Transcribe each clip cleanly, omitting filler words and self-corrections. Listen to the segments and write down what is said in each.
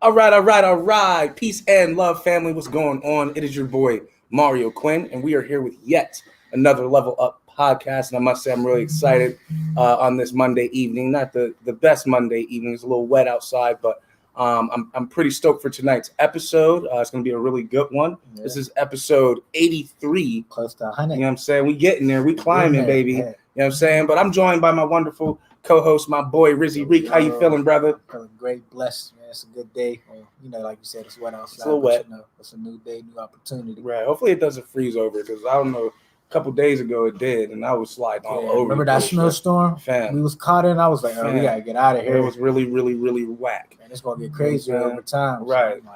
All right. Peace and love, family. What's going on? It is your boy, Mario Quinn, and we are here with yet another Level Up podcast. And I must say, I'm really excited on this Monday evening. Not the best Monday evening. It's a little wet outside, but I'm pretty stoked for tonight's episode. It's going to be a really good one. Yeah. This is episode 83. Close to 100. You know what I'm saying? We getting there. We climbing, baby. Yeah. You know what I'm saying? But I'm joined by my wonderful co-host, my boy, Rizzy Reek. How you feeling, brother? Feeling great, blessed, man. It's a good day. Well, like you said, it's wet outside. It's a little wet. It's a new day, new opportunity. Right. Hopefully it doesn't freeze over because I don't know. A couple days ago it did, and I was sliding all over. Remember that snowstorm? Fam. We was caught in. I was like, we gotta get out of here. It was really, really, really whack. Man, it's gonna get crazier over time. Right. So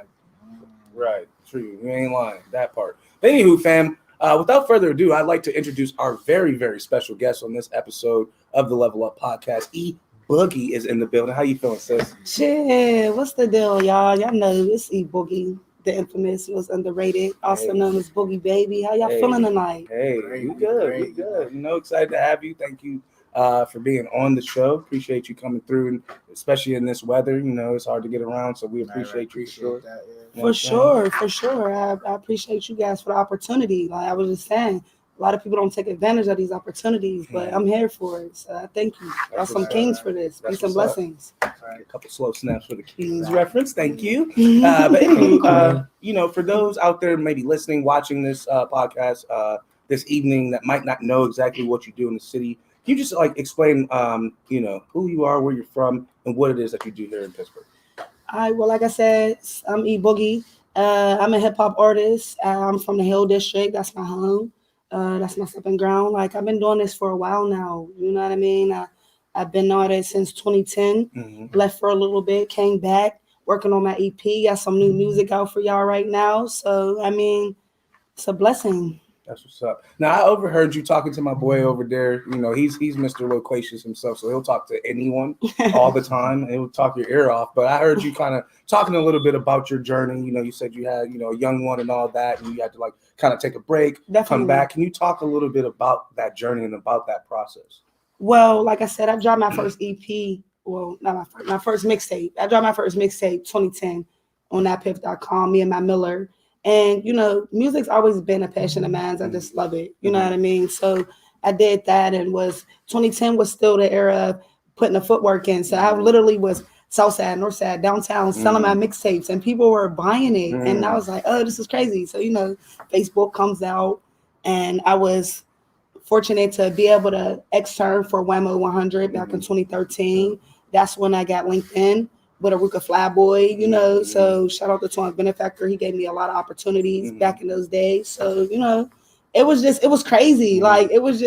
right. True. You ain't lying. That part. But anywho, fam. Without further ado, I'd like to introduce our very, very special guest on this episode of the Level Up Podcast. Eboogie is in the building. How you feeling, sis? Shit, what's the deal, y'all? Y'all know it's Eboogie, the infamous, was underrated, also known as Boogie Baby. How y'all feeling tonight? Hey, we good. We good. Excited to have you. Thank you for being on the show. Appreciate you coming through, and especially in this weather. It's hard to get around, so we appreciate you. That, yeah. For sure. I appreciate you guys for the opportunity. Like I was just saying, a lot of people don't take advantage of these opportunities, but I'm here for it. So I thank you. Got some kings for this. Peace and blessings. All right, a couple slow snaps for the Kings reference. Thank you. But anyway, for those out there maybe listening, watching this podcast this evening that might not know exactly what you do in the city, can you just explain, who you are, where you're from, and what it is that you do here in Pittsburgh? All right. Well, like I said, I'm Eboogie. I'm a hip hop artist. I'm from the Hill District. That's my home. That's my stepping ground. I've been doing this for a while now. You know what I mean? I've been on it since 2010. Mm-hmm. Left for a little bit, came back, working on my EP. Got some new music out for y'all right now. So, it's a blessing. That's what's up. Now, I overheard you talking to my boy over there. He's Mr. Loquacious himself, so he'll talk to anyone all the time. He'll talk your ear off. But I heard you kind of talking a little bit about your journey. You said you had, a young one and all that, and you had to kind of take a break, come back. Can you talk a little bit about that journey and about that process? Well, like I said, I dropped my first EP. Well, not my first mixtape. I dropped my first mixtape 2010 on thatpiff.com, me and my Miller. And, music's always been a passion of mine. I just love it. You know what I mean? So I did that, and 2010 was still the era of putting the footwork in. So I literally was Southside, Northside, downtown, selling my mixtapes, and people were buying it. And I was like, oh, this is crazy. So, Facebook comes out, and I was fortunate to be able to extern for Whammo 100 back in 2013. That's when I got LinkedIn with Aruka Flyboy, so shout out to Twan Benefactor. He gave me a lot of opportunities back in those days. So, it was crazy. It was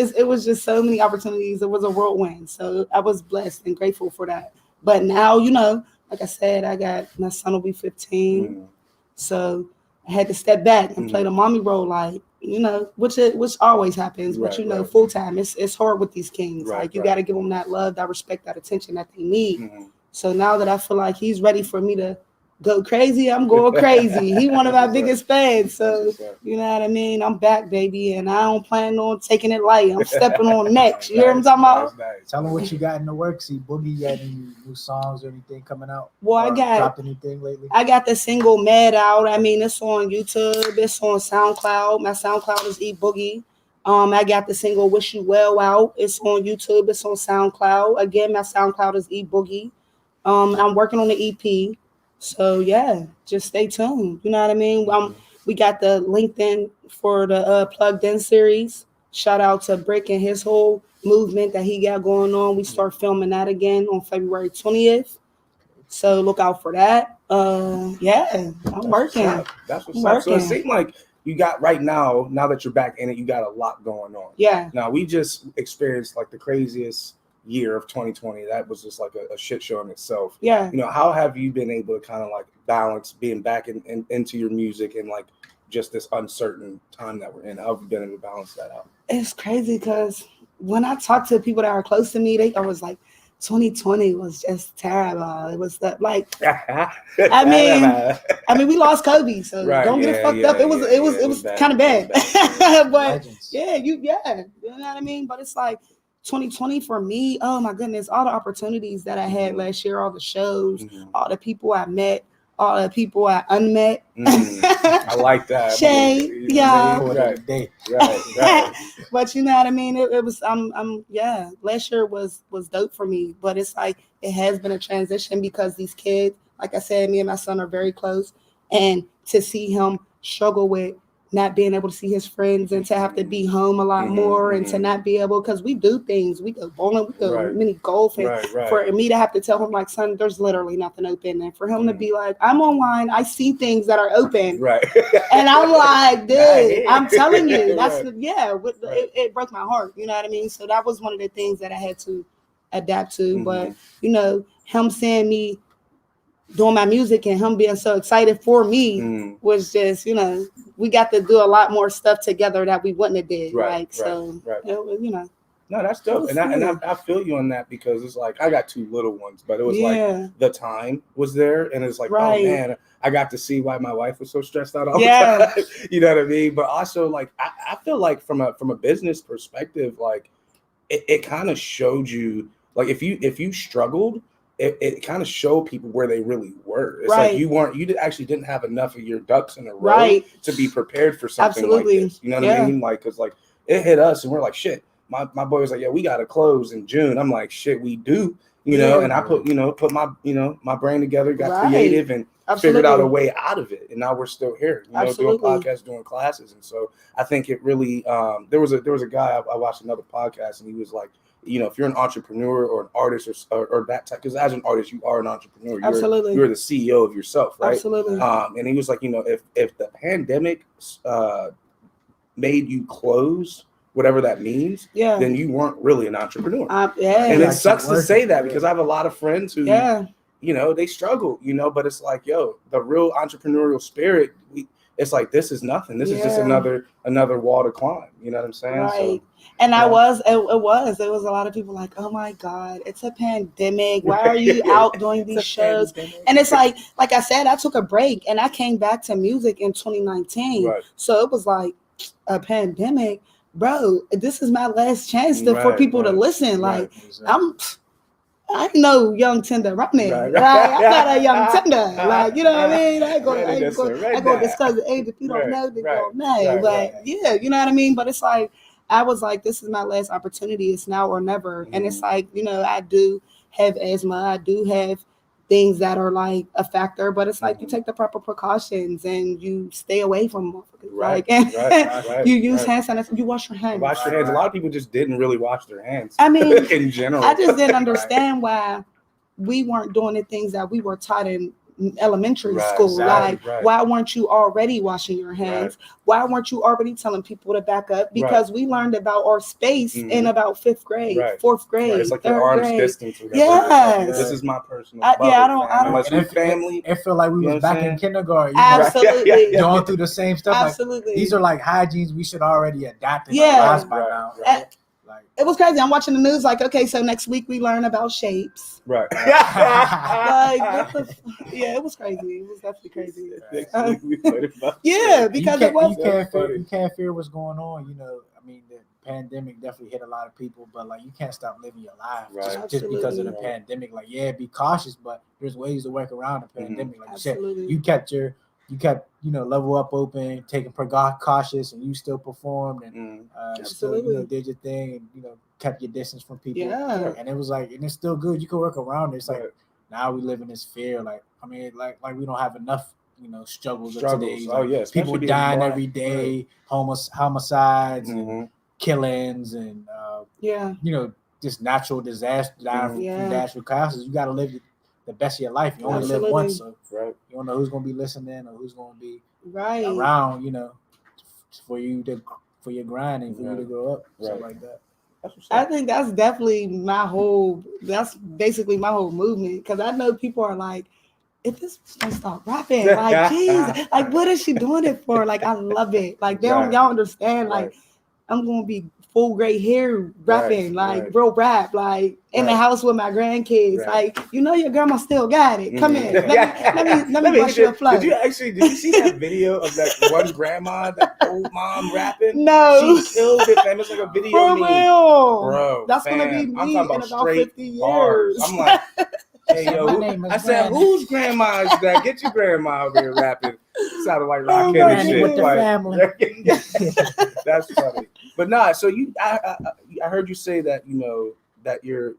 just so many opportunities. It was a whirlwind. So I was blessed and grateful for that. But now, like I said, I got my son will be 15. So I had to step back and play the mommy role, which always happens, but full time. It's hard with these kings. You got to give them that love, that respect, that attention that they need. So now that I feel like he's ready for me to go crazy, I'm going crazy. He one of my biggest fans. So, you know what I mean? I'm back, baby, and I don't plan on taking it light. I'm stepping on next. You hear what I'm talking about? Nice. Tell me what you got in the works. Boogie, you got any new songs or anything coming out? Well, dropped anything lately? I got the single Mad out. It's on YouTube. It's on SoundCloud. My SoundCloud is Eboogie. I got the single Wish You Well out. It's on YouTube. It's on SoundCloud. Again, my SoundCloud is Eboogie. I'm working on the EP. So, yeah, just stay tuned. You know what I mean? We got the LinkedIn for the Plugged In series. Shout out to Brick and his whole movement that he got going on. We start filming that again on February 20th. So look out for that. I'm working. That's what's up. So it seemed like you got right now that you're back in it, you got a lot going on. Yeah. Now, we just experienced the craziest year of 2020. That was just a shit show in itself. Yeah. How have you been able to kind of balance being back into your music and just this uncertain time that we're in? How have you been able to balance that out? It's crazy because when I talk to people that are close to me, they always 2020 was just terrible. It was we lost Kobe, so don't get it fucked up. It was kind of bad. But you know what I mean? But it's 2020 for me, oh my goodness, all the opportunities that I had last year, all the shows, all the people I met, all the people at Unmet. I like that. Shay, yeah. Right. But you know what I mean? It was yeah, last year was dope for me. But it's like it has been a transition because these kids, like I said, me and my son are very close. And to see him struggle with not being able to see his friends and to have to be home a lot more and to not be able, because we do things, we go bowling, we go mini golfing. For me to have to tell him like, son, there's literally nothing open, and for him to be like, I'm online, I see things that are open, and I'm like, dude, I'm telling you, that's it broke my heart, you know what I mean? So that was one of the things that I had to adapt to. But you know, him seeing me doing my music and him being so excited for me was just, you know, we got to do a lot more stuff together that we wouldn't have did. It was, you know. No, that's dope. And I feel you on that, because it's like, I got 2 little ones, but it was like the time was there, and it's like, oh man, I got to see why my wife was so stressed out all the time. You know what I mean? But also, like, I feel like from a business perspective, like it kind of showed you, like, if you struggled, it kind of showed people where they really were. It's like you actually didn't have enough of your ducks in a row to be prepared for something like this. You know what I mean? Like, because like it hit us and we're like, shit. My boy was like, yeah, we got to close in June. I'm like, shit, we do. You know, and I put my, my brain together, got creative and figured out a way out of it. And now we're still here, you know, doing podcasts, doing classes. And so I think it really, there was a guy, I watched another podcast, and he was like, you know, if you're an entrepreneur or an artist or that type, because as an artist, you are an entrepreneur. You're the CEO of yourself, right? Absolutely. And he was like, you know, if the pandemic made you close, whatever that means, then you weren't really an entrepreneur. And it sucks to say that, because I have a lot of friends who, you know, they struggle, you know, but it's like, yo, the real entrepreneurial spirit, it's like, this is nothing. This is just another wall to climb. You know what I'm saying? Right. So, and it was a lot of people like, oh my God, it's a pandemic. Why are you out doing these shows? Pandemic. And it's like I said, I took a break and I came back to music in 2019. So it was like a pandemic, bro. This is my last chance for people to listen. Like I ain't no young tender running. I'm not a young tender. Like, you know what I mean? I go discuss the age. If you don't know, then you don't know. But yeah, you know what I mean? But it's like, I was like, this is my last opportunity. It's now or never. And it's like, you know, I do have asthma. I do have things that are like a factor, but it's like you take the proper precautions and you stay away from motherfuckers. You use hand sanitizer. You wash your hands. Wash your hands. A lot of people just didn't really wash their hands. I mean, in general, I just didn't understand why we weren't doing the things that we were taught in elementary school. Why weren't you already washing your hands? Why weren't you already telling people to back up? Because we learned about our space in about 5th grade, 4th grade. It's like the arm's distance. This is my personal bubble. I don't. Family. It felt like we was back in kindergarten. Absolutely. Going through the same stuff. Absolutely. Like, these are like hygienes we should already adapt in our lives by now. It was crazy. I'm watching the news like, okay, so next week we learn about shapes. Like, it was crazy. It was definitely crazy. Next week we learn about because you can't fear what's going on. You know, I mean, the pandemic definitely hit a lot of people, but like, you can't stop living your life just because of the pandemic. Like, be cautious, but there's ways to work around the pandemic. Like you said, you kept, you know, level up open, taking cautious, and you still performed and still, you know, did your thing, and, you know, kept your distance from people. And it was like, and it's still good. You can work around it. It's like, now we live in this fear. Like, I mean, like we don't have enough, you know, struggles of today. Like, people dying every day, homicides and killings and, you know, just natural disaster, dying from natural causes. You got to live the best of your life. You only live once, so you don't know who's gonna be listening or who's gonna be around, you know, for your grind and for you to grow up, something like that. I think that's definitely that's basically my whole movement, because I know people are like, if this don't stop rapping, like, geez, like, what is she doing it for? Like, I love it. Like, y'all understand, like, I'm gonna be full gray hair rapping, real rap, like in the house with my grandkids. Like, you know, your grandma still got it. Come in. Let me brush your flow. Did you see that video of that one grandma, that old mom rapping? No. She killed it, man. It's like a video for meme. real. Bro, that's gonna be me I'm talking in about 50 years. Bars. I'm like, Hey, yo, I said, whose grandma is that? Get your grandma over here rapping. Sounded like Rakim and shit. With the like, family. That's funny. But nah, so I heard you say that, you know, that your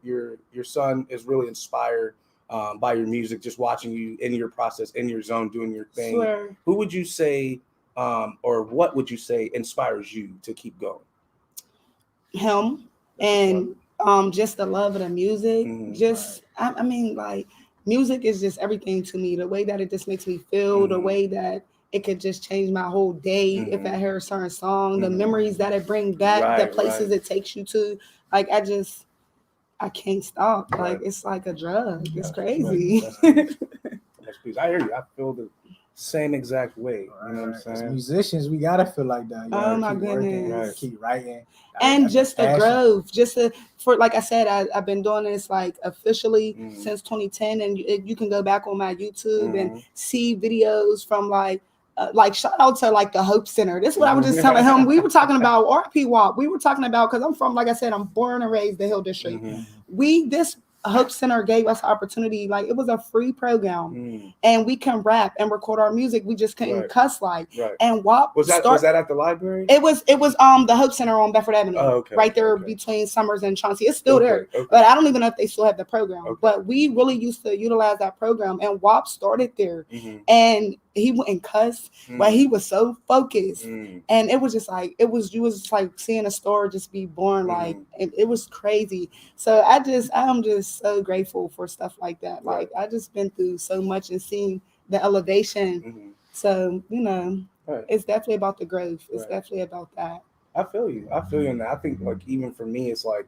son is really inspired by your music, just watching you in your process, in your zone, doing your thing. Swear. Who would you say, or what would you say inspires you to keep going? Him. And just the love of the music. Just I mean, like, music is just everything to me. The way that it just makes me feel, the way that it could just change my whole day if I hear a certain song, the memories that it brings back, the places it takes you to. Like, I can't stop. Like, it's like a drug. It's crazy. That's peace. I hear you. I feel the same exact way. You know what I'm saying? As musicians, we gotta feel like that. Oh my goodness. Keep writing. And just the growth, for like I said, I've been doing this like officially since 2010, and you can go back on my YouTube and see videos from like shout out to like the Hope Center. This is what I was just telling him. We were talking about RP WAP. We were talking about, because I'm from, like I said, I'm born and raised the Hill District. This Hope Center gave us opportunity. Like, it was a free program, and we can rap and record our music. We just couldn't cuss and WAP was that at the library? It was the Hope Center on Bedford Avenue, right there between Summers and Chauncey. It's still there, but I don't even know if they still have the program. But we really used to utilize that program, and WAP started there, and he wouldn't cuss, but he was so focused, and it was just like you was like seeing a store just be born. Like, it was crazy. So I'm just so grateful for stuff like that. Like, I just been through so much and seen the elevation. So, you know, it's definitely about the growth. It's definitely about that. I feel you in that. I think, like, even for me, it's like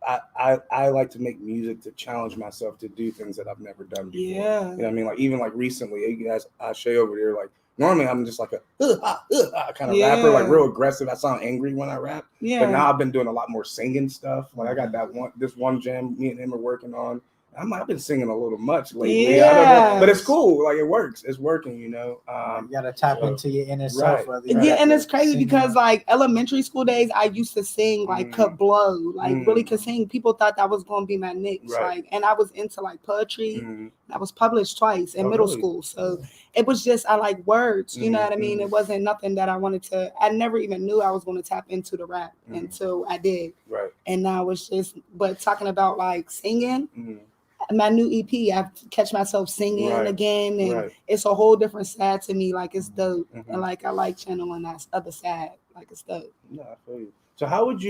I like to make music to challenge myself to do things that I've never done before. Yeah. You know what I mean? Like, even like recently, you guys, I show you over there, like, normally I'm just like a kind of rapper, like real aggressive. I sound angry when I rap. Yeah. But now I've been doing a lot more singing stuff. Like, I got this one jam me and him are working on. I've been singing a little much lately. Yeah. I don't know, but it's cool. Like, it works. It's working, you know. You gotta tap into your inner self. Yeah, and it's crazy because like elementary school days, I used to sing like could blow, like really could sing. People thought that was gonna be my niche, like, and I was into like poetry. I was published twice in middle school, so it was just I like words. You know what I mean? It wasn't nothing that I wanted to. I never even knew I was going to tap into the rap until I did. Right. And now it's just, but talking about like singing. My new EP, I catch myself singing again, and it's a whole different side to me. Like, it's dope, and like I like channeling that other side. Like, it's dope. No, I feel you. So how would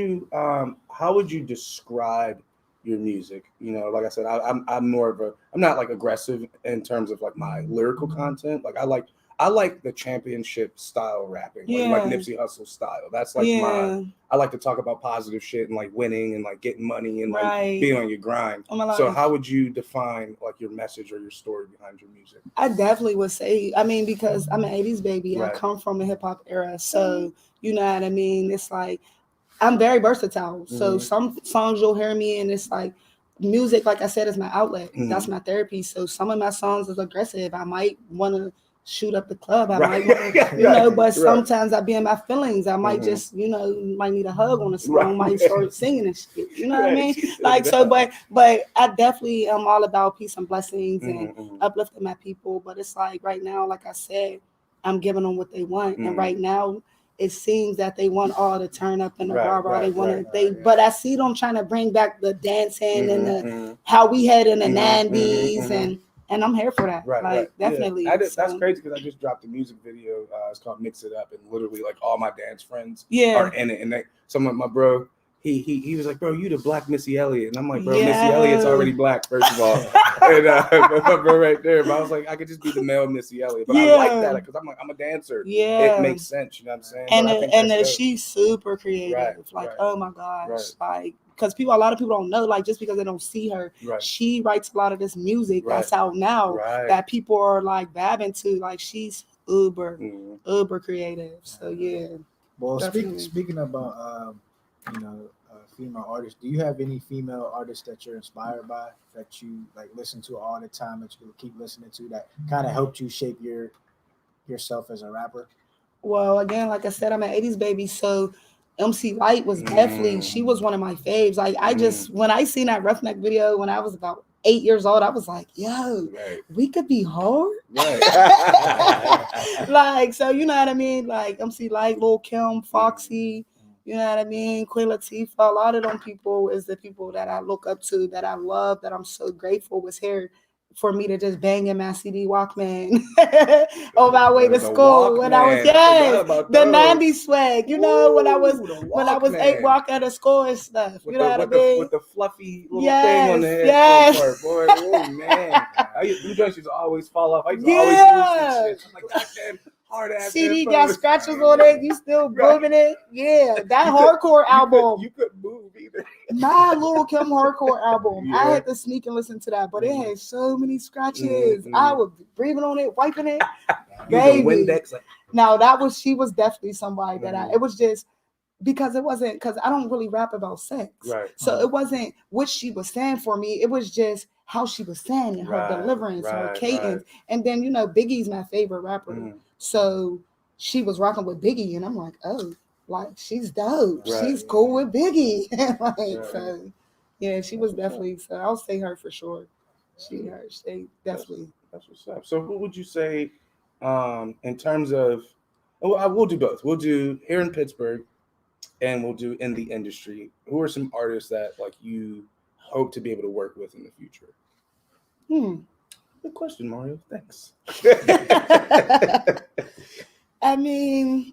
you describe your music? You know, like I said, I'm more of I'm not like aggressive in terms of like my lyrical content. Like, I like the championship style rapping, like Nipsey Hussle style. That's like I like to talk about positive shit and like winning and like getting money and like being on your grind. So how would you define like your message or your story behind your music? I definitely would say, I mean, because I'm an 80s baby. I come from a hip hop era. So, you know what I mean? It's like, I'm very versatile. So some songs you'll hear me and it's like, music, like I said, is my outlet. That's my therapy. So some of my songs is aggressive. I might want to shoot up the club. I might want to, you know, but sometimes I be in my feelings. I might just, you know, might need a hug on a song, might start singing and shit. You know what I mean? Like, so, but I definitely am all about peace and blessings and uplifting my people. But it's like right now, like I said, I'm giving them what they want. And right now, it seems that they want all to turn up in the bar. They want to, but I see them trying to bring back the dancing and the how we had in the 90s and I'm here for that. Definitely. Yeah. That's crazy because I just dropped a music video. It's called Mix It Up, and literally like all my dance friends are in it. And some of my bro, he was like, bro, you the black Missy Elliott. And I'm like, bro, Missy Elliott's already black, first of all. And my bro right there. But I was like, I could just be the male Missy Elliott. But I like that because I'm like, I'm a dancer. Yeah. It makes sense, you know what I'm saying? And she's super creative. Oh my gosh. Like, because a lot of people don't know, like, just because they don't see her, she writes a lot of this music that's out now that people are like vabbing to. Like, she's uber creative. So yeah. Well, speaking about female artists, do you have any female artists that you're inspired by, that you like listen to all the time, that you keep listening to, that kind of helped you shape yourself as a rapper? Well, again, like I said, I'm an 80s baby, so MC Lyte was definitely, she was one of my faves. Like, I just, when I seen that Roughneck video when I was about 8 years old, I was like, yo, we could be hard. Right. Like, so you know what I mean? Like MC Light, Lil Kim, Foxy, you know what I mean? Queen Latifah, a lot of them people is the people that I look up to, that I love, that I'm so grateful was here for me to just bang in my CD Walkman on my way to school Walkman. when I was the 90s swag, you know, when I was 8 walking out of school and stuff. You know what I mean? With the fluffy little thing on the head. Yes. Boy, oh man. You joints used to always fall off. I used to always lose shit. I'm like, goddamn hard ass CD got scratches on it, you still moving it. Yeah, that hardcore album. You couldn't move either. My Lil Kim hardcore album. I had to sneak and listen to that, but it had so many scratches. I was breathing on it, wiping it. Baby. Windex. No, she was definitely somebody that it was just because it wasn't, because I don't really rap about sex. Right. So it wasn't what she was saying for me. It was just how she was saying it, her deliverance, her cadence. And then, you know, Biggie's my favorite rapper. So she was rocking with Biggie, and I'm like, oh, like she's dope. She's cool with Biggie. So yeah, she was definitely. So I'll say her for sure. She definitely. That's what's up. So what would you say, in terms of? Well, we'll do both. We'll do here in Pittsburgh, and we'll do in the industry. Who are some artists that like you hope to be able to work with in the future? Good question, Mario. Thanks. I mean,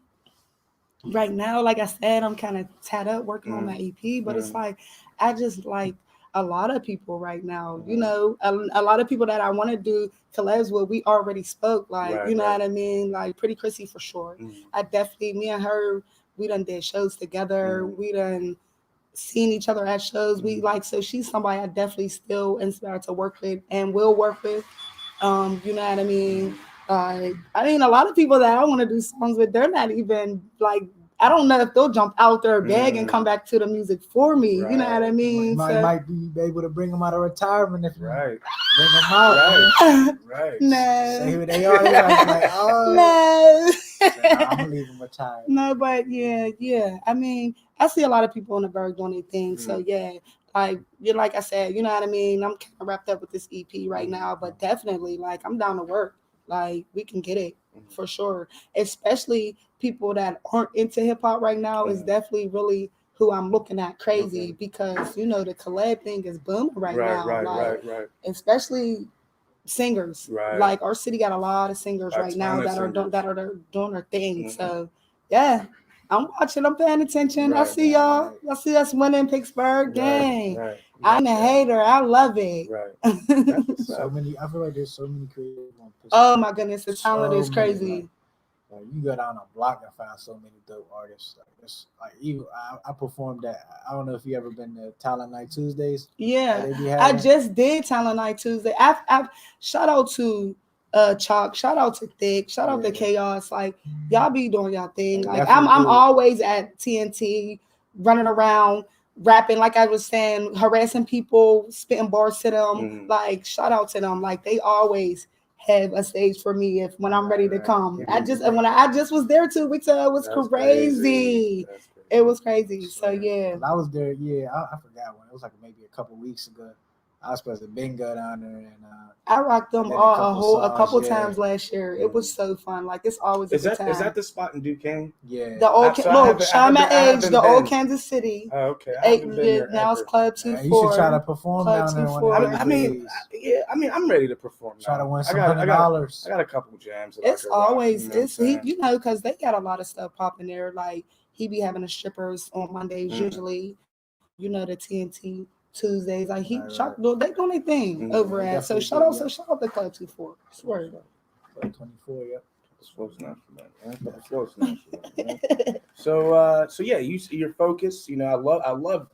right now, like I said, I'm kind of tied up working on my EP, but it's like, I just like a lot of people right now, you know, a lot of people that I want to do collabs with, we already spoke, like, you know what I mean? Like Pretty Chrissy for sure. I definitely, me and her, we done did shows together. We done seen each other at shows. We like, so she's somebody I definitely still inspired to work with and will work with. You know what I mean? I mean, a lot of people that I want to do songs with, they're not even like, I don't know if they'll jump out their bag and come back to the music for me. You know what I mean? You might be able to bring them out of retirement if you bring them out. Right. No. Say who they are. Like, oh. No. I'm gonna leave them retired. No, but yeah. I mean, I see a lot of people on the Berg doing their thing. So yeah, like I said, you know what I mean? I'm kind of wrapped up with this EP right now, but definitely like I'm down to work. Like we can get it for sure. Especially people that aren't into hip hop right now is definitely really who I'm looking at crazy because you know the collab thing is booming right now. Right. Especially singers. Like our city got a lot of singers right now that are doing their thing. So yeah. I'm watching. I'm paying attention. I see y'all. I see us winning Pittsburgh. Dang. I'm a hater. I love it. So many. I feel like there's so many creators on Pittsburgh. Oh my goodness, the talent is crazy. Like you go down a block and find so many dope artists. Like it's like even I performed at. I don't know if you ever been to Talent Night Tuesdays. Yeah, I just did Talent Night Tuesday. I've shout out to. Chalk, shout out to Thick, shout out to Chaos. Like y'all be doing y'all thing. Like I'm always at TNT, running around, rapping. Like I was saying, harassing people, spitting bars to them. Like shout out to them. Like they always have a stage for me when I'm ready to come. I just was there 2 weeks ago. It was crazy. It was crazy. So yeah, I was there. Yeah, I forgot when it was like maybe a couple weeks ago. I was supposed to bingo down there, and I rocked them a couple times last year. It was so fun. Like it's always a good time. Is that the spot in Duquesne? Yeah. The old old Kansas City. Oh, okay. Now it's Club 2-4. You should try to perform down there. I mean, I'm ready to perform. Try to win some $100. I got a couple jams. It's always you know, because they got a lot of stuff popping there. Like he be having the strippers on Mondays usually. You know, the TNT Tuesdays, like they doing their thing over at. So shout out to Club 2-4. Swear. Club 24, yeah. It's close enough for that. It's close enough for that. So yeah, you're focused. You know, I love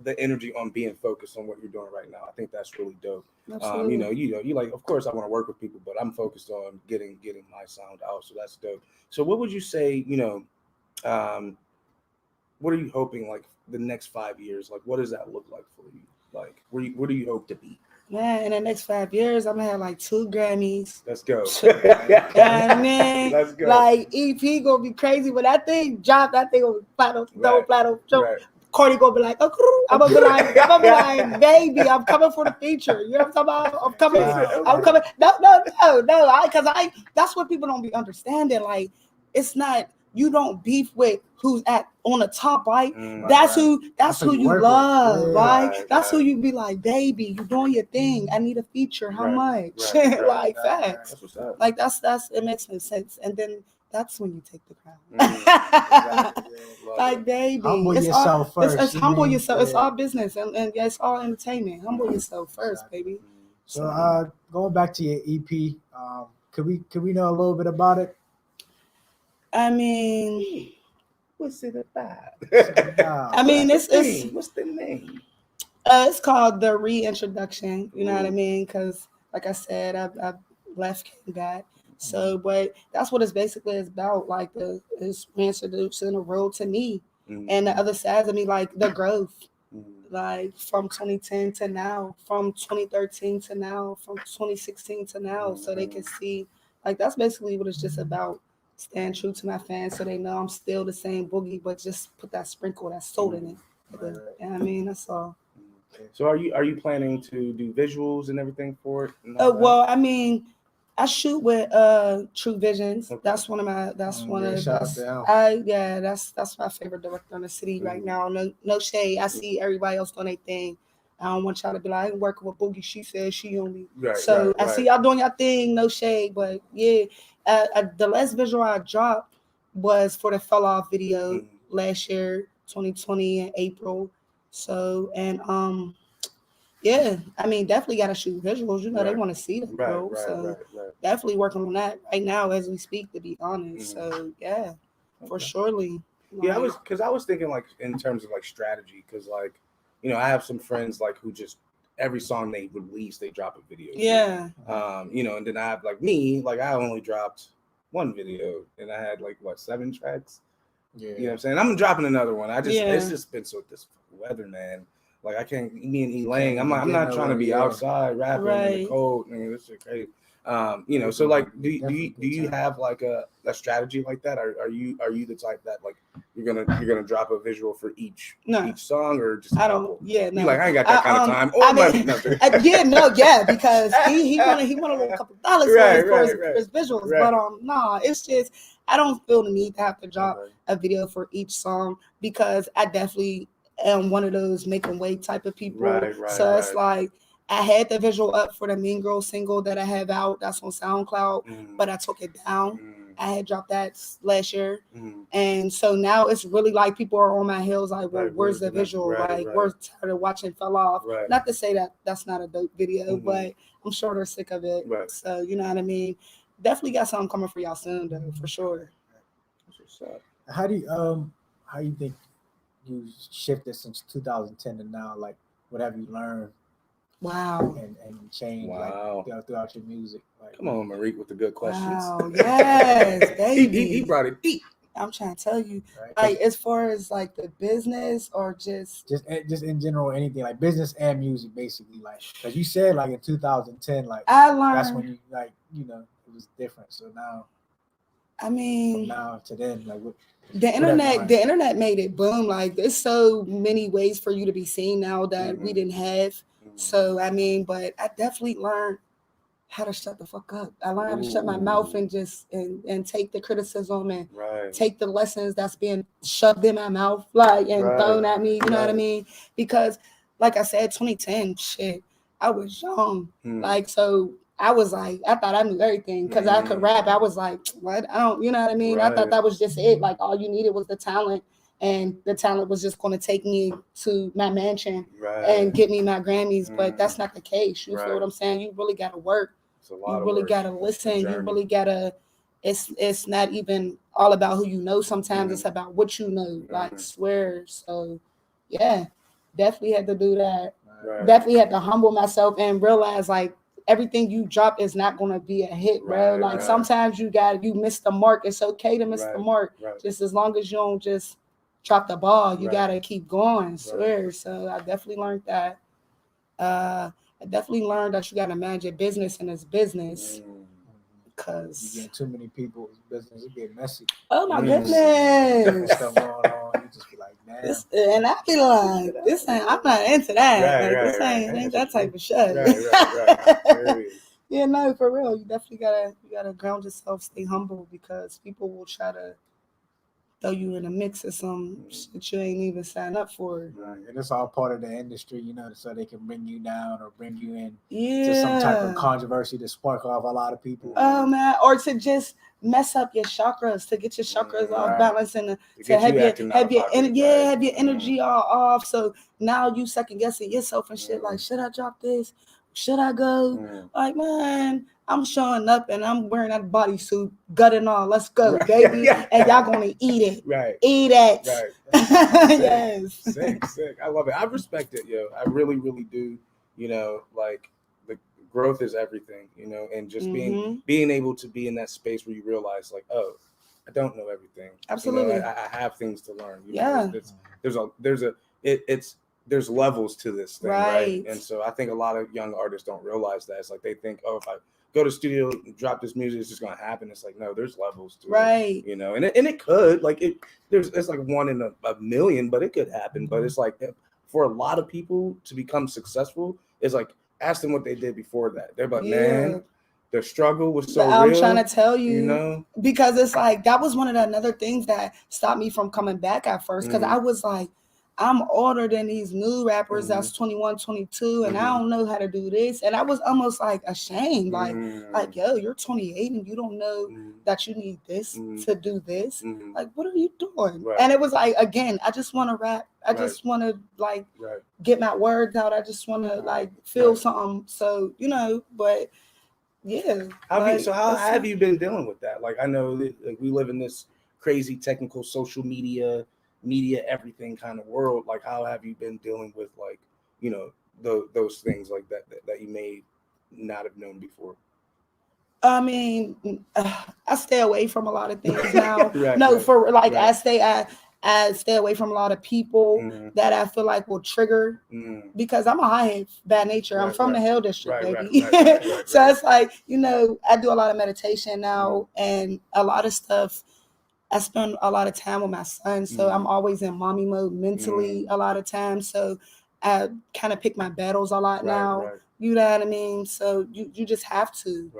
the energy on being focused on what you're doing right now. I think that's really dope. You know, you like. Of course, I want to work with people, but I'm focused on getting my sound out. So that's dope. So what would you say? You know, what are you hoping like? The next 5 years, like what does that look like for you? Like where do you hope to be? Man, in the next 5 years, I'm gonna have like 2 Grammys. Let's go. I mean, let's go. Like EP gonna be crazy, but that thing dropped. That thing will platinum, double platinum. Cardi gonna be like, oh, I'm gonna be like, baby, I'm coming for the feature. You know what I'm talking about? I'm coming. No. Because that's what people don't be understanding. Like, it's not, you don't beef with who's on the top, right? That's who you love, right? That's who you be like, baby, you doing your thing. I need a feature. How much? Like, facts. Like, that's it makes no sense. And then that's when you take the crown. Like, baby, humble yourself first. It's humble yourself. It's all business and it's all entertainment. Humble yourself first, baby. So, going back to your EP, could we know a little bit about it? I mean, what's it about? I mean, it's what's the name? It's called The Reintroduction. You know what I mean? Because, like I said, I've left, came back. So, but that's what it's basically about. Like it's reintroducing the road to me and the other sides of me, like the growth, like from 2010 to now, from 2013 to now, from 2016 to now, so they can see. Like that's basically what it's just about. Stand true to my fans so they know I'm still the same Boogie, but just put that sprinkle, that soul in it. You know what I mean? That's all. So are you planning to do visuals and everything for it? Well, I mean, I shoot with True Visions. Okay. That's one of my that's my favorite director in the city right now. No shade. I see everybody else doing their thing. I don't want y'all to be like, I'm working with Boogie. She said she only. I see y'all doing your thing. No shade, but yeah. The last visual I dropped was for the Fell Off video last year, 2020 in April. So and yeah, I mean definitely gotta shoot visuals. You know they want to see them, bro. Definitely working on that right now as we speak. To be honest, so yeah, for surely. Yeah, I was thinking like in terms of like strategy, because like you know I have some friends like who just every song they release they drop a video. Yeah. You know, and then I have like me, like I only dropped one video and I had like 7 tracks. Yeah. You know what I'm saying? I'm dropping another one. It's just been so this weather, man. Like I can't me and Elaine. I'm not trying to be outside rapping in the cold. I mean, this is crazy. You know, so like do you have like a strategy like that? Are you the type that like you're gonna drop a visual for each song or just I don't you like I ain't got that kind of time or money. Because he wanted a couple dollars for his visuals, but it's just I don't feel the need to have to drop a video for each song because I definitely am one of those making way type of people. It's like I had the visual up for the Mean Girl single that I have out. That's on SoundCloud, but I took it down. I had dropped that last year. And so now it's really like people are on my heels like, well, where's the visual? We're tired of watching Fell Off. Not to say that that's not a dope video, but I'm sure they're sick of it. So, you know what I mean? Definitely got something coming for y'all soon, though, for sure. How do you think you shifted since 2010 to now? Like, what have you learned? Wow. And change like throughout your music. Like, come on, Marique, with the good questions. Wow, yes, baby. he brought it deep. I'm trying to tell you, like as far as like the business or just in general, anything like business and music, basically. Like, because you said like in 2010, like I learned that's when you like it was different. So now, I mean, from now to then, like what. The internet made it boom. Like there's so many ways for you to be seen now that we didn't have. So I mean, but I definitely learned how to shut the fuck up. I learned how to shut my mouth and just and take the criticism and take the lessons that's being shoved in my mouth, like and thrown at me. You know what I mean? Because like I said, 2010, shit, I was young. Like so. I was like, I thought I knew everything because I could rap. I was like, what? I don't, you know what I mean? I thought that was just it. Like all you needed was the talent, and the talent was just going to take me to my mansion and get me my Grammys. But that's not the case. You feel what I'm saying? You really got to work. You really got to listen. You really got to. It's not even all about who you know. Sometimes it's about what you know. Like swear. So, yeah, definitely had to do that. Definitely had to humble myself and realize like. Everything you drop is not going to be a hit, bro. Like sometimes you miss the mark. It's okay to miss the mark. Just as long as you don't just drop the ball, you got to keep going. Swear. So I definitely learned that. I definitely learned that you got to manage your business and it's business. Because you get too many people, business it get messy. Oh my goodness. Stuff going on. just be like, man. And I be like, this ain't. I'm not into that. This ain't that type of shit. Right. Yeah, no, for real. You definitely gotta ground yourself, stay humble, because people will try to throw you in a mix of some shit you ain't even signed up for. Right. And it's all part of the industry, so they can bring you down or bring you in to some type of controversy to spark off a lot of people. Oh man, or to just mess up your chakras, to get your chakras off balance, and to have your energy all off. So now you second guessing yourself and shit. Like, should I drop this? Should I go? Like, man, I'm showing up and I'm wearing that bodysuit, gut and all. Let's go, baby. And y'all gonna eat it. Right. Eat it. Right. Yes. Sick. I love it. I respect it, yo. I really, really do. Like the growth is everything, and just being able to be in that space where you realize, like, oh, I don't know everything. Absolutely. I have things to learn. There's levels to this thing, right? And so I think a lot of young artists don't realize that. It's like they think, oh, if I go to the studio and drop this music, it's just gonna happen. It's like, no, there's levels to it, and it could, like, it's like one in a million, but it could happen. But it's like, for a lot of people to become successful, it's like, ask them what they did before that. They're like, man, the struggle was so real. I'm trying to tell you, because it's like, that was one of the another things that stopped me from coming back at first, because I was like, I'm older than these new rappers that's 21, 22, and I don't know how to do this. And I was almost like ashamed, like, yo, you're 28 and you don't know that you need this to do this. Like, what are you doing? Right. And it was like, again, I just want to rap. I just want to like get my words out. I just want to like feel something. So, but yeah. How have you been dealing with that? Like, I know that, like, we live in this crazy technical social media everything kind of world. Like, how have you been dealing with, like, those things like that you may not have known before? I mean, I stay away from a lot of things now. I stay away from a lot of people that I feel like will trigger, because I'm a hothead by nature. I'm from the Hill District, baby. So it's like, I do a lot of meditation now, and a lot of stuff. I spend a lot of time with my son, so I'm always in mommy mode mentally a lot of times. So I kind of pick my battles a lot now. You know what I mean? So you just have to,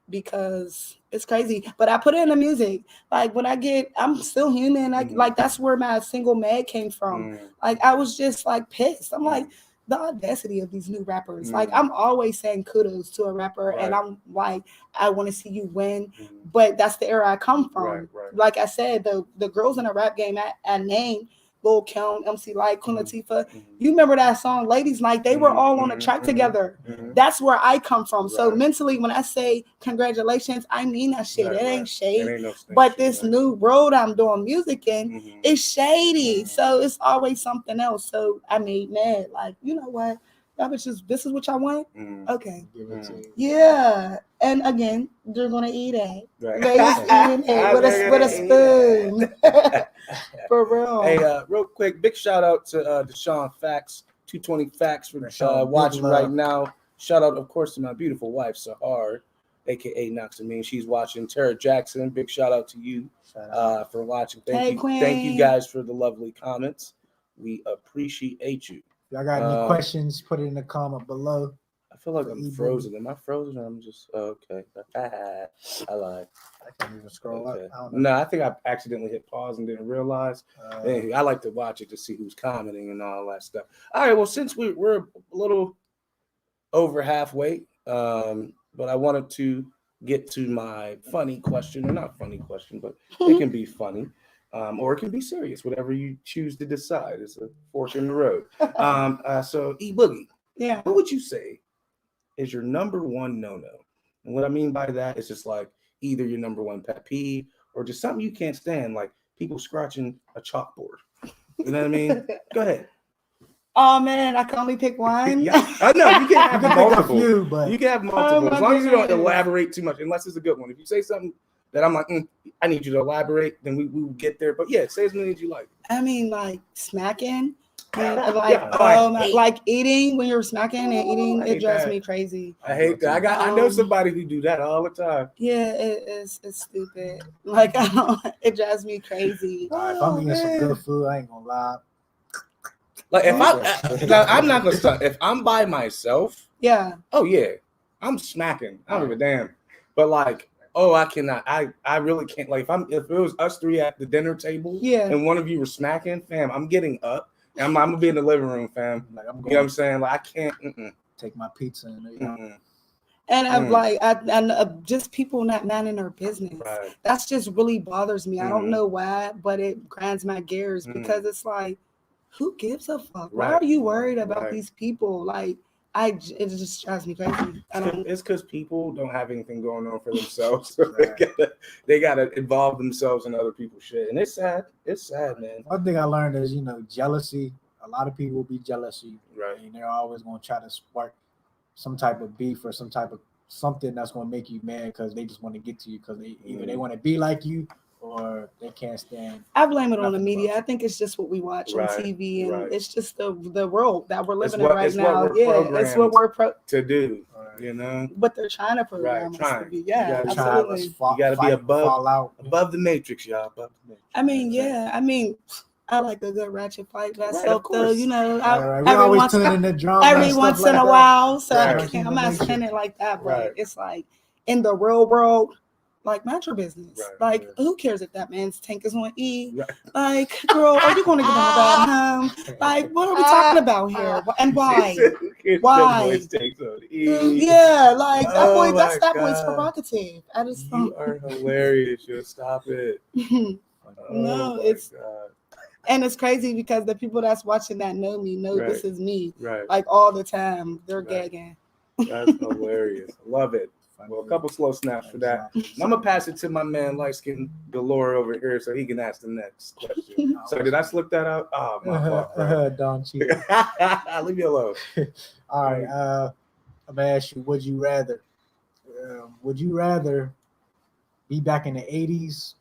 because it's crazy. But I put it in the music. Like, when I'm still human. Like, that's where my single Mad came from. Like, I was just like pissed. I'm like, the audacity of these new rappers. Like, I'm always saying kudos to a rapper, and I'm like, I want to see you win. But that's the era I come from. Like I said, the girls in the rap game I named, Lil Kim, MC Light, Queen Latifah. You remember that song, Ladies Night? They were all on a track together. That's where I come from. So mentally, when I say congratulations, I mean that shit. It ain't shade. But this new road I'm doing music in is shady. So it's always something else. So I made Mad. Like, you know what? Y'all bitches, this is what y'all want? Okay. Yeah. And again, they're gonna eat it. With a spoon. For real. Hey, real quick, big shout out to Deshaun Fax, 220 Fax, for watching right now. Shout out, of course, to my beautiful wife, Sahar, aka Noxamine. She's watching. Tara Jackson, big shout out to you for watching. Thank you guys for the lovely comments. We appreciate you. Y'all got any questions? Put it in the comment below. I feel like I'm frozen. Am I frozen? Or I'm just okay. I lied. I can't even scroll up. No, I think I accidentally hit pause and didn't realize. Anyway, I like to watch it to see who's commenting and all that stuff. All right. Well, since we're a little over halfway, but I wanted to get to my funny question, or not funny question, but it can be funny. Or it can be serious, whatever you choose to decide. It's a fork in the road. So, Eboogie, what would you say is your number one no-no? And what I mean by that is just like either your number one pet peeve or just something you can't stand, like people scratching a chalkboard. You know what I mean? Go ahead. Oh man, I can only pick one. No, you can have multiple. You can have multiple as long as you don't elaborate too much, unless it's a good one. If you say something that I'm like, I need you to elaborate, then we will get there. But yeah, say as many as you like. I mean, like smacking. Like eating when you're smacking and eating, it drives me crazy. I hate that. I know somebody who do that all the time. Yeah, it's stupid. Like it drives me crazy. If I'm eating some good food, I ain't gonna lie. Like if I'm not gonna stop. If I'm by myself, oh yeah, I'm smacking. I don't give a damn. But like, I cannot. I really can't. Like if it was us three at the dinner table, and one of you were smacking, fam, I'm getting up. And I'm gonna be in the living room, fam. Like I'm going, you know what I'm saying? Like I can't take my pizza and And I'm like, I just people not minding their business. Right. That's just really bothers me. I don't know why, but it grinds my gears because it's like, who gives a fuck? Why are you worried about these people? Like, it just drives me crazy. It's because people don't have anything going on for themselves. So they gotta involve themselves in other people's shit. And it's sad. It's sad, man. One thing I learned is, jealousy. A lot of people will be jealous of you. Right. And they're always going to try to spark some type of beef or some type of something that's going to make you mad because they just want to get to you because either they want to be like you or they can't stand. I blame it on the media. I think it's just what we watch on TV, and it's just the world that we're living in right now. It's what we're to do, What they're trying to program us to be. Yeah, absolutely. You got to be above the matrix, y'all. Above the matrix. I mean, I like a good ratchet fight myself, though. We always tune in the drama every once in a while, so I'm not saying it like that, but it's like in the real world. Like, mind your business. Who cares if that man's tank is on E? Like, girl, are you going to get on the ride home? Like, what are we talking about here? And why? Why? Yeah, like that boy's provocative. I just You are hilarious. You'll stop it. No, and it's crazy because the people that's watching that know me know this is me. Like all the time. They're gagging. That's hilarious. Love it. Well, a couple slow snaps for that. I'm gonna pass it to my man, light skin galore over here, so he can ask the next question. So did I slip that out? Oh my fault. Don't cheat. Leave me alone. All right. I'm gonna ask you, would you rather? Would you rather be back in the 80s,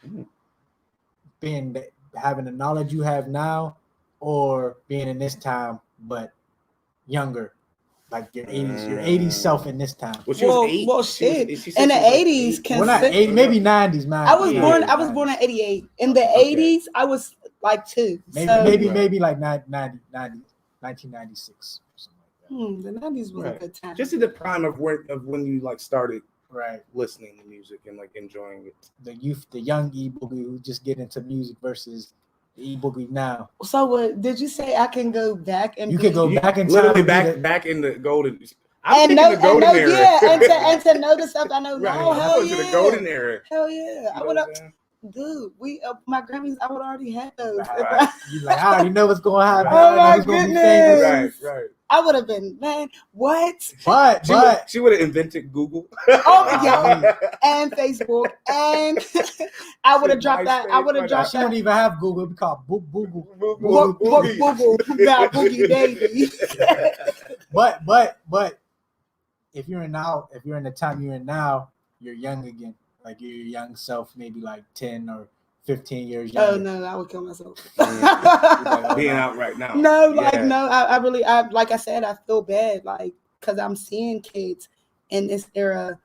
having the knowledge you have now, or being in this time but younger? Like your 80s self in this time. Well, she was 8. Well, shit. In the 80s, not 80, maybe 90s, man. I was born in 88. In the 80s, I was like 2. Maybe like 1996 or something like that. The 90s was a good time. Just in the prime of when you like started listening to music and like enjoying it. The young Eboogie who just get into music versus Eboogie now. So did you say I can go back and you can go back in time, literally back in the golden? I'm thinking the golden era. Yeah, and to know the stuff I know now. Hell yeah, the golden era. Hell yeah, I would have. Dude, my Grammys, I would already had those. You like, I already know what's going to happen. Oh my goodness! Right. I would have been, man. What? But she would have invented Google. Oh yeah, and Facebook, and I would have dropped that. I would have dropped. She don't even have Google. It'd be called Boogle. Yeah, Boogie baby. But if you're in the time you're in now, you're young again. Like your young self, maybe like 10 or 15 years younger. Oh no, I would kill myself. Being out right now. No, I really, like I said, I feel bad, like, because I'm seeing kids in this era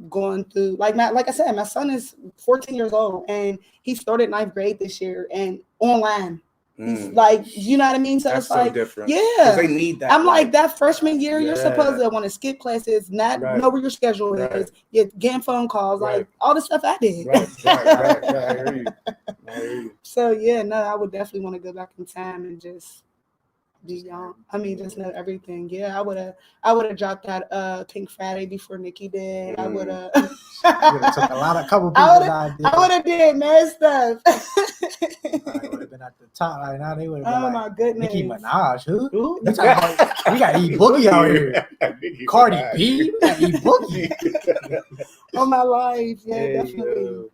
going through, like I said, my son is 14 years old and he started 9th grade this year and online. Like, you know what I mean? So that's it's like, different. Yeah, they need that. I'm like that freshman year, you're supposed to want to skip classes, not know where your schedule is. You're getting phone calls, like all the stuff I did. Right. I hear you. So yeah, no, I would definitely want to go back in time and just be young. I mean, just know everything. Yeah, I would have dropped that Pink Friday before Nicki did. I would have. Took a couple people. I would have did mad stuff. They would have been at the top right now. They would have been oh my goodness. Nicki Minaj, who? We got Eboogie out here. Cardi B, we got Eboogie. On my life, yeah, definitely.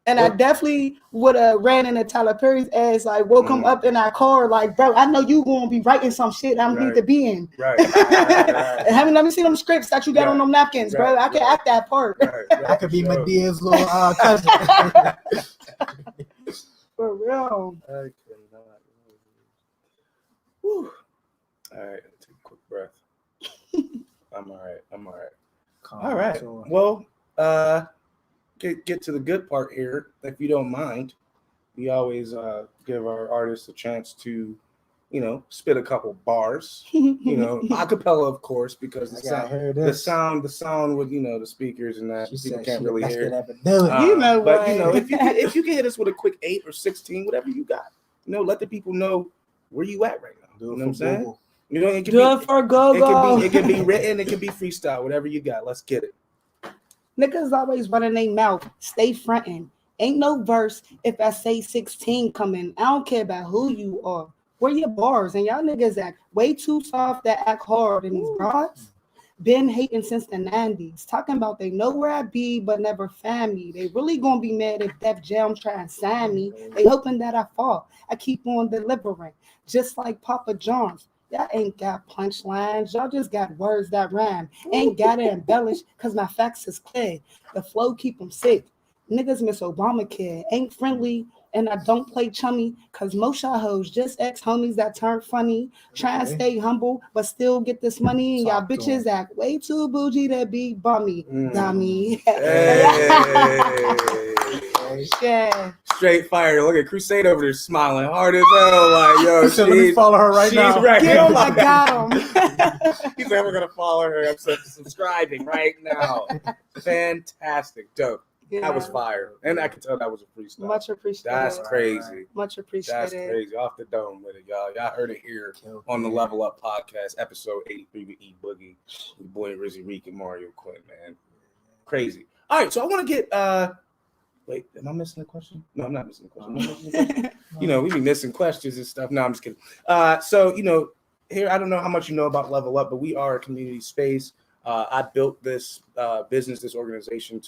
And I definitely would have ran into Tyler Perry's ass, like woke him up in our car, like, bro, I know you gonna be writing some shit I need to be in. Right. Let me see them scripts that you got on them napkins, bro. I can act that part. I could be Medea's little cousin. For real. Whew. All right, take a quick breath. I'm all right. All right. Well, get to the good part here, if you don't mind. We always give our artists a chance to, spit a couple bars. Acapella, of course, because the sound with the speakers and that people can't really hear. But if you can hit us with a quick 8 or 16, whatever you got, let the people know where you at right now. You know what I'm saying? It can be written, it can be freestyle, whatever you got. Let's get it. Niggas always running their mouth, stay frontin'. Ain't no verse if I say 16 coming. I don't care about who you are. Where your bars? And y'all niggas act way too soft that act hard. And these broads been hating since the 90s. Talking about they know where I be, but never find me. They really gonna be mad if Def Jam try and sign me. They hoping that I fall. I keep on delivering, just like Papa John's. Y'all ain't got punchlines. Y'all just got words that rhyme. Ain't got to embellish because my facts is clear. The flow keep them sick. Niggas miss Obamacare. Ain't friendly and I don't play chummy because most y'all hoes just ex-homies that turn funny. Try and stay humble but still get this money. And y'all bitches act way too bougie to be bummy. Dummy. Yeah. Straight fire. Look at Crusade over there smiling hard as hell. Like, yo, let me follow her right now. Right. Get him, I got him. He's never gonna follow her. I'm subscribing right now. Fantastic. Dope. Yeah. That was fire. And I can tell that was a freestyle. Much appreciated. That's crazy. Much appreciated. That's crazy. Off the dome with it, y'all. Y'all heard it here on the Level Up Podcast, episode 83 with Eboogie, your boy Rizzy Reek and Mario Quinn, man. Crazy. All right, so I want to get wait, am I missing a question? No, I'm not missing a question. We be missing questions and stuff. No, I'm just kidding. So, here, I don't know how much you know about Level Up, but we are a community space. I built this business, this organization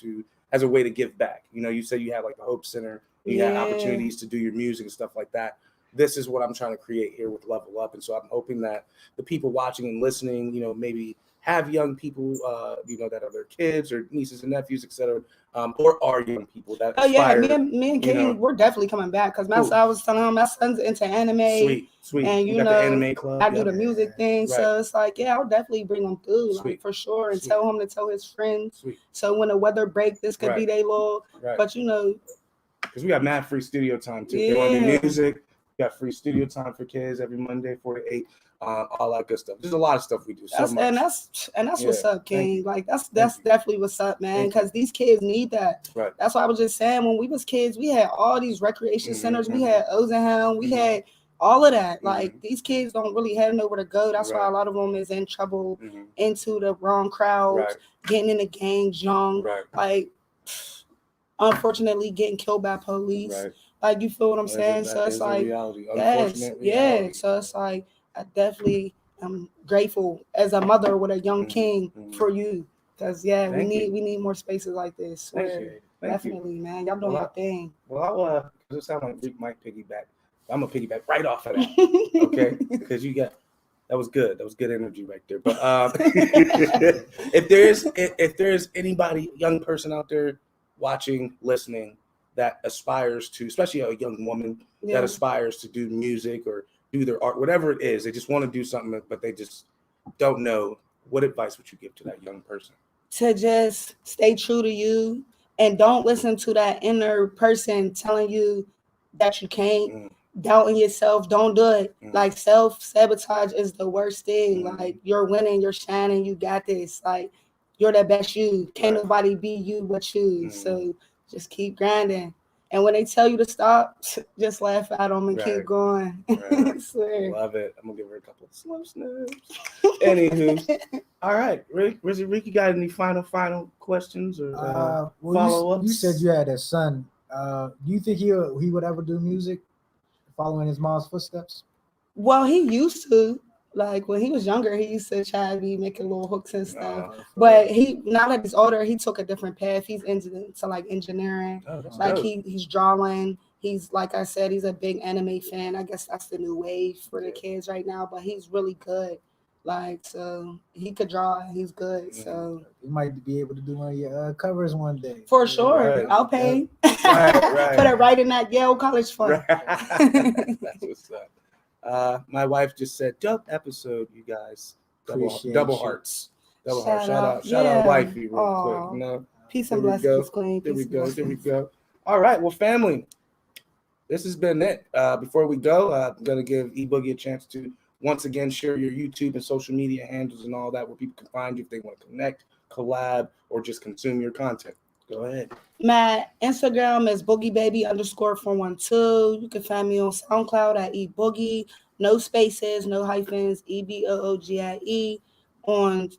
as a way to give back. You said you had like the Hope Center, you had opportunities to do your music and stuff like that. This is what I'm trying to create here with Level Up. And so I'm hoping that the people watching and listening, maybe have young people, that are their kids or nieces and nephews, et cetera, or are young people that aspire. Me and King, we're definitely coming back because I was telling him my son's into anime. Sweet. And you got the anime club. I do the music thing, right. So it's like, I'll definitely bring him through, like for sure, and tell him to tell his friends. So when the weather break, this could be their little. Right. But because we got mad free studio time too. If they want to do music, we got free studio time for kids every Monday 4 to 8. All that good stuff. There's a lot of stuff we do. And that's what's up, King. Like that's definitely what's up, man. Because these kids need that. Right. That's why I was just saying when we was kids, we had all these recreation centers. We had Ozenhelm. We had all of that. Like these kids don't really have nowhere to go. That's why a lot of them is in trouble, into the wrong crowds, getting in the gangs young. Like unfortunately getting killed by police. Like you feel what I'm saying? So it's like reality. So it's like I definitely am grateful as a mother with a young king for you. Because we need more spaces like this. Definitely, man. Y'all doing your thing. Well, it sounds like Reek might piggyback. I'm gonna piggyback right off of that. Okay? Because that was good. That was good energy right there. But if there's anybody, young person out there watching, listening, that aspires to, especially a young woman that aspires to do music or do their art, whatever it is, they just want to do something, but they just don't know. What advice would you give to that young person? To just stay true to you and don't listen to that inner person telling you that you can't. Doubting yourself, don't do it. Like self-sabotage is the worst thing. Like you're winning, you're shining, you got this. Like you're the best you. Can't nobody be you but you. So just keep grinding. And when they tell you to stop, just laugh at them and keep going. I swear. Love it. I'm going to give her a couple of slow snaps. Anywho. All right. Rick, you got any final questions or follow-ups? You said you had a son. Do you think he would ever do music following his mom's footsteps? Well, he used to. Like when he was younger, he used to try to be making little hooks and stuff. But now that he's older, he took a different path. He's into like engineering. Like he's drawing. He's, like I said, he's a big anime fan. I guess that's the new wave for the kids right now. But he's really good. Like, so he could draw. He's good. So you might be able to do one of your covers one day. For sure. I'll pay. Put it right in that Yale College fund. That's what's up. My wife just said, "Dope episode, you guys." Double Appreciate double you. hearts. Double hearts. Shout Shout out, out. wifey, real Aw. quick. You know. Peace There and we go. blessings, Queen. There we Peace and go. There we blessings. go. All right. Well, family, this has been it. Before we go, I'm gonna give Eboogie a chance to once again share your YouTube and social media handles and all that, where people can find you if they want to connect, collab, or just consume your content. Go ahead. My Instagram is boogiebaby_412. You can find me on SoundCloud at Eboogie. No spaces, no hyphens. EBOOGIE. On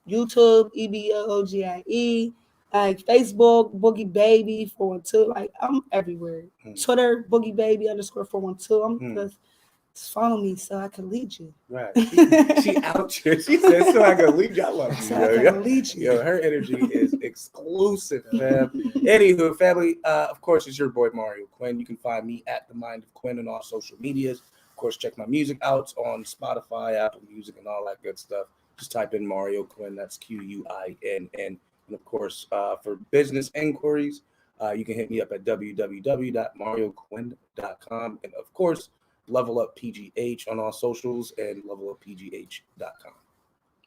YouTube, EBOOGIE. Like Facebook, Boogie Baby 412. Like I'm everywhere. Twitter, Boogie Baby _412. I'm just follow me so I can lead you. Right. She out here. She said, so I can lead you. I love you. So I can lead you. Yo, her energy is exclusive, fam. Anywho, family, of course, it's your boy Mario Quinn. You can find me at The Mind of Quinn on all social medias. Of course, check my music out on Spotify, Apple Music, and all that good stuff. Just type in Mario Quinn. That's QUINN. And of course, for business inquiries, you can hit me up at www.marioquinn.com. And of course, Level Up PGH on all socials and leveluppgh.com.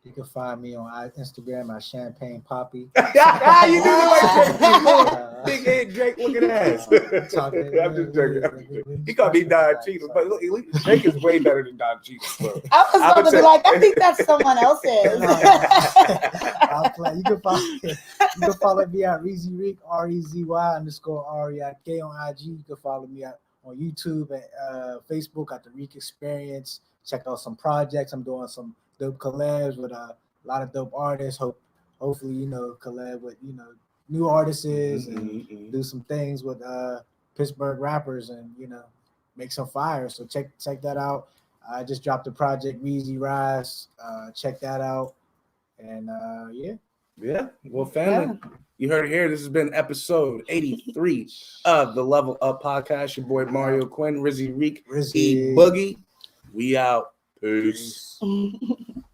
You can find me on Instagram at Champagne Poppy. You do like big head Drake looking ass. I'm just joking. He called me Don Cheadle, but look, Drake is way better than Don Cheadle. So. I was about to be like, I think that's someone else's. You can follow me at Reezy Reek, REZY_REIK on IG. You can follow me on YouTube and Facebook at the Reek Experience. Check out some projects. I'm doing some dope collabs with a lot of dope artists. Hopefully, collab with new artists and do some things with Pittsburgh rappers and make some fire. So check that out. I just dropped a project, Reezy Rise. Check that out. And yeah. Well, family, you heard it here. This has been episode 83 of the Level Up Podcast. Your boy Mario Quinn, Rizzy Reek, Eboogie. We out. Peace.